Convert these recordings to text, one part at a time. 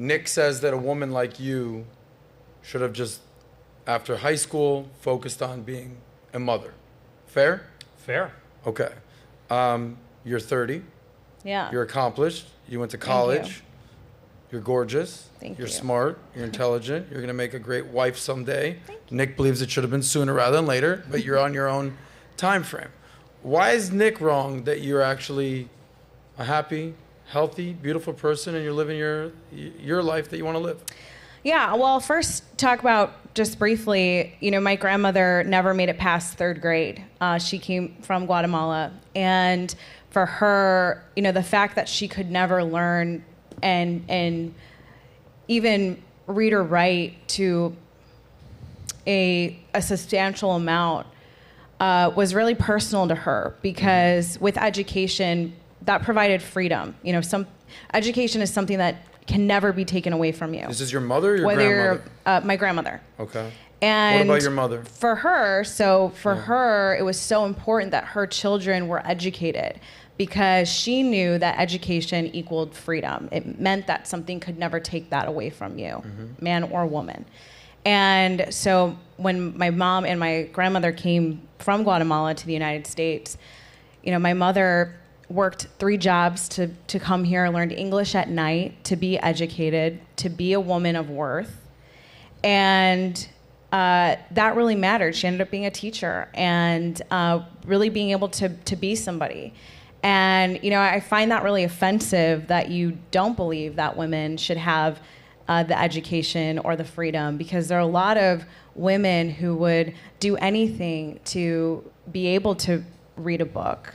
Nick says that a woman like you should have just, after high school, focused on being a mother. Fair? Fair. Okay. You're 30. Yeah. You're accomplished. You went to college. You're gorgeous. Thank You're you. smart. You're intelligent. You're going to make a great wife someday. Nick believes it should have been sooner rather than later, but you're on your own time frame. Why is Nick wrong that you're actually a happy, healthy, beautiful person and you're living your life that you want to live? Yeah, well, first talk about just briefly, my grandmother never made it past 3rd grade. She came from Guatemala. And for her, the fact that she could never learn and even read or write to a substantial amount was really personal to her, because with education, that provided freedom. Education is something that can never be taken away from you. Is this your mother or your grandmother? My grandmother. Okay. And what about your mother? For her, her, it was so important that her children were educated, because she knew that education equaled freedom. It meant that something could never take that away from you, man or woman. And so when my mom and my grandmother came from Guatemala to the United States, my mother worked 3 jobs to come here, learned English at night, to be educated, to be a woman of worth. And that really mattered. She ended up being a teacher and really being able to be somebody. And, I find that really offensive that you don't believe that women should have the education or the freedom, because there are a lot of women who would do anything to be able to read a book.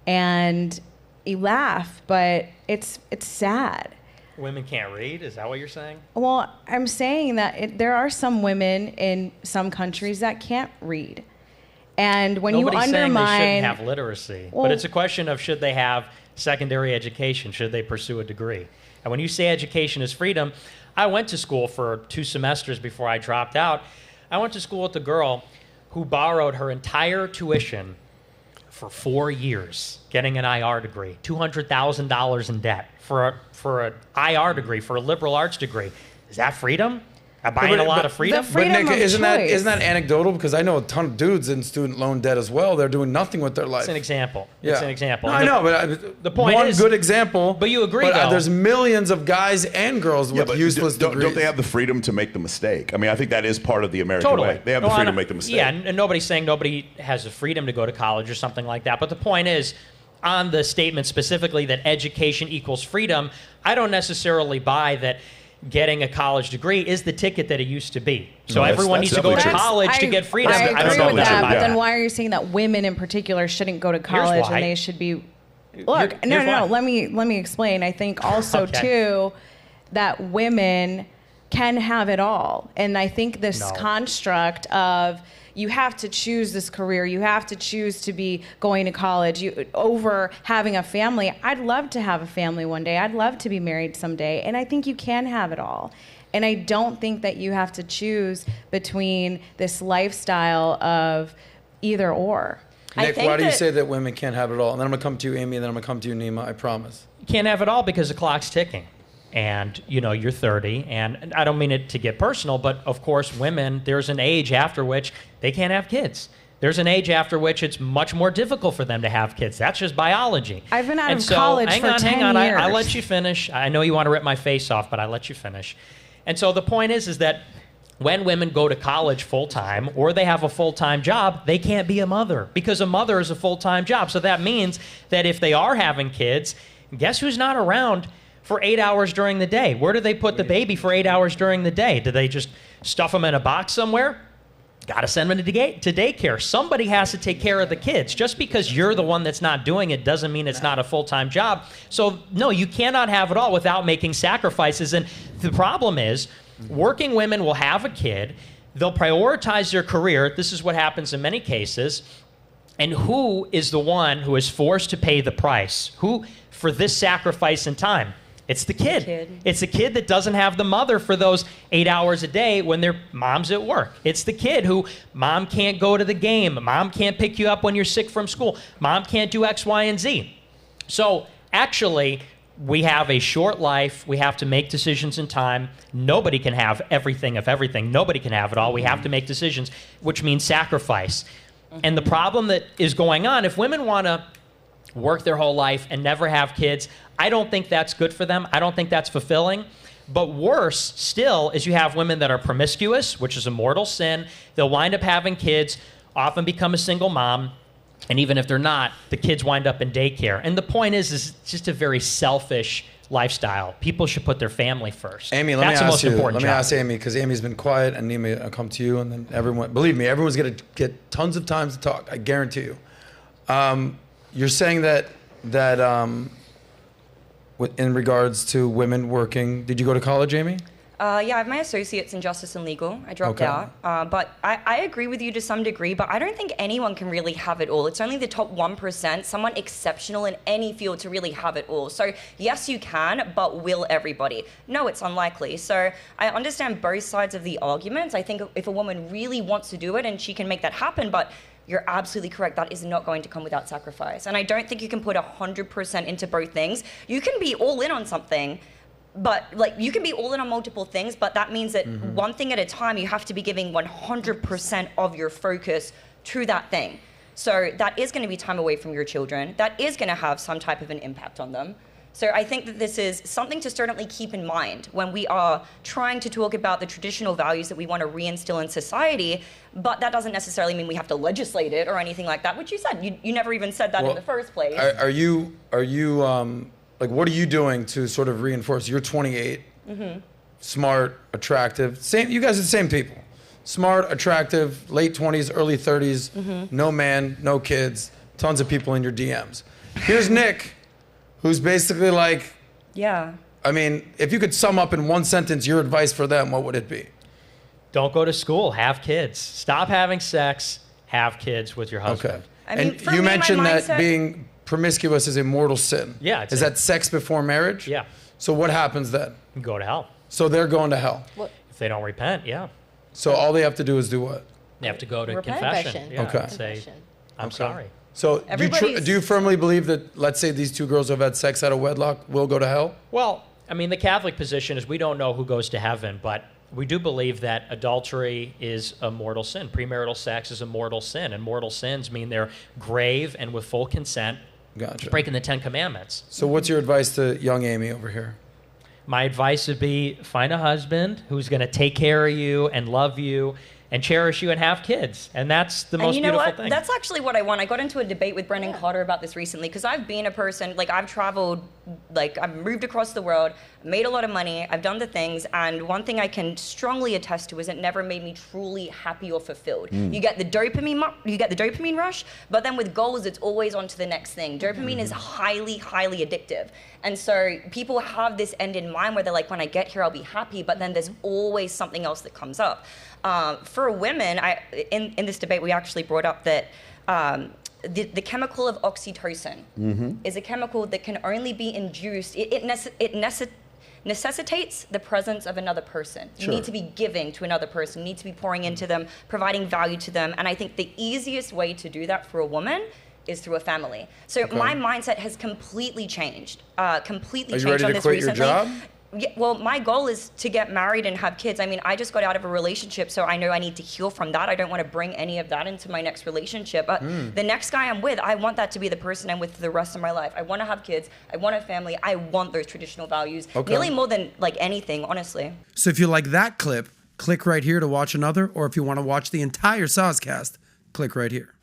And you laugh, but it's sad. Women can't read? Is that what you're saying? Well, I'm saying that there are some women in some countries that can't read. And when Nobody's you undermine... saying they shouldn't have literacy. But it's a question of, should they have secondary education? Should they pursue a degree? And when you say education is freedom, I went to school for 2 semesters before I dropped out. I went to school with a girl who borrowed her entire tuition for 4 years, getting an IR degree, $200,000 in debt for an IR degree, for a liberal arts degree. Is that freedom? Am I buying a lot of freedom? The freedom But Nick, of choice. isn't that anecdotal? Because I know a ton of dudes in student loan debt as well. They're doing nothing with their life. It's an example. Yeah. It's an example. No, I know, but the point one is, good example. But you agree, but, though. there's millions of guys and girls with useless degrees. Don't they have the freedom to make the mistake? I mean, I think that is part of the American Totally. way. They have the freedom to make the mistake. Yeah, and nobody's saying nobody has the freedom to go to college or something like that. But the point is, on the statement specifically that education equals freedom, I don't necessarily buy that getting a college degree is the ticket that it used to be. So everyone needs to go to college to get freedom. I don't agree know with that. that, but then why are you saying that women in particular shouldn't go to college and they should be... Look, no, let me explain. I think also, too, that women can have it all. And I think this construct of you have to choose this career, you have to choose to be going to college over having a family. I'd love to have a family one day. I'd love to be married someday. And I think you can have it all. And I don't think that you have to choose between this lifestyle of either or. Nick, why do you say that women can't have it all? And then I'm going to come to you, Amy, and then I'm going to come to you, Nima, I promise. You can't have it all because the clock's ticking. And, you're 30, and I don't mean it to get personal, but of course, women, there's an age after which they can't have kids. There's an age after which it's much more difficult for them to have kids. That's just biology. I've been out of college for 10 years. I let you finish. I know you want to rip my face off, but I let you finish. And so the point is that when women go to college full-time or they have a full-time job, they can't be a mother because a mother is a full-time job. So that means that if they are having kids, guess who's not around for 8 hours during the day? Where do they put the baby for 8 hours during the day? Do they just stuff them in a box somewhere? Got to send them to daycare. Somebody has to take care of the kids. Just because you're the one that's not doing it doesn't mean it's not a full-time job. So, no, you cannot have it all without making sacrifices. And the problem is, working women will have a kid. They'll prioritize their career. This is what happens in many cases. And who is the one who is forced to pay the price? Who for this sacrifice in time? It's the kid. It's the kid that doesn't have the mother for those 8 hours a day when their mom's at work. It's the kid who mom can't go to the game. Mom can't pick you up when you're sick from school. Mom can't do X, Y, and Z. So actually, we have a short life. We have to make decisions in time. Nobody can have everything of everything. Nobody can have it all. We have to make decisions, which means sacrifice. And the problem that is going on, if women want to work their whole life and never have kids, I don't think that's good for them. I don't think that's fulfilling. But worse still is you have women that are promiscuous, which is a mortal sin. They'll wind up having kids, often become a single mom. And even if they're not, the kids wind up in daycare. And the point is it's just a very selfish lifestyle. People should put their family first. Amy, let me ask Amy, because Amy's been quiet, and Amy, I'll come to you, and then everyone, believe me, everyone's going to get tons of time to talk. I guarantee you. You're saying that in regards to women working, did you go to college, Amy? Yeah, I have my associates in justice and legal. I dropped out. But I agree with you to some degree, but I don't think anyone can really have it all. It's only the top 1%, someone exceptional in any field to really have it all. So yes, you can, but will everybody? No, it's unlikely. So I understand both sides of the arguments. I think if a woman really wants to do it and she can make that happen, but you're absolutely correct. That is not going to come without sacrifice. And I don't think you can put 100% into both things. You can be all in on something, but like you can be all in on multiple things, but that means that one thing at a time, you have to be giving 100% of your focus to that thing. So that is going to be time away from your children. That is going to have some type of an impact on them. So I think that this is something to certainly keep in mind when we are trying to talk about the traditional values that we want to reinstill in society, but that doesn't necessarily mean we have to legislate it or anything like that, which you said. You never even said that in the first place. Are you like, what are you doing to sort of reinforce? You're 28, smart, attractive. You guys are the same people. Smart, attractive, late 20s, early 30s, no man, no kids, tons of people in your DMs. Here's Nick, who's basically like, yeah. I mean, if you could sum up in one sentence your advice for them, what would it be? Don't go to school, have kids. Stop having sex, have kids with your husband. Okay. I mean, and you mentioned that being promiscuous is a mortal sin. Yeah. Is that sex before marriage? Yeah. So what happens then? You go to hell. So they're going to hell. Well, if they don't repent, yeah. So all they have to do is do what? They have to go to confession. Yeah, okay. And say, I'm sorry. So do you firmly believe that, let's say these two girls who have had sex out of wedlock will go to hell? Well, I mean, the Catholic position is we don't know who goes to heaven, but we do believe that adultery is a mortal sin. Premarital sex is a mortal sin, and mortal sins mean they're grave and with full consent. Gotcha. Breaking the 10 Commandments. So what's your advice to young Amy over here? My advice would be find a husband who's going to take care of you and love you and cherish you and have kids. And that's the most beautiful thing. That's actually what I want. I got into a debate with Brendan Carter about this recently because I've been a person, like I've traveled, like I've moved across the world, made a lot of money, I've done the things, and one thing I can strongly attest to is it never made me truly happy or fulfilled. You get the dopamine rush, but then with goals, it's always on to the next thing. Dopamine is highly, highly addictive. And so people have this end in mind where they're like, when I get here, I'll be happy, but then there's always something else that comes up. For women, in this debate, we actually brought up that the chemical of oxytocin is a chemical that can only be induced. It necessitates the presence of another person. You need to be giving to another person. You need to be pouring into them, providing value to them. And I think the easiest way to do that for a woman is through a family. So my mindset has completely changed. Completely changed on this recently. Are you ready to quit your job? Yeah, well, my goal is to get married and have kids. I mean, I just got out of a relationship, so I know I need to heal from that. I don't want to bring any of that into my next relationship. But the next guy I'm with, I want that to be the person I'm with for the rest of my life. I want to have kids. I want a family. I want those traditional values. Really more than like anything, honestly. So if you like that clip, click right here to watch another. Or if you want to watch the entire SOSCAST, click right here.